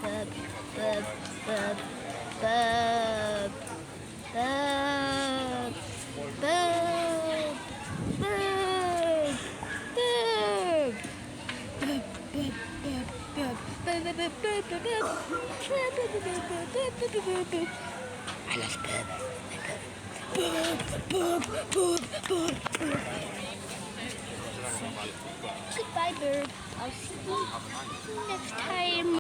Bub, bub, bub, bub, bub, bub, bub, bub. I love bird. Goodbye, bird. I'll see you next time.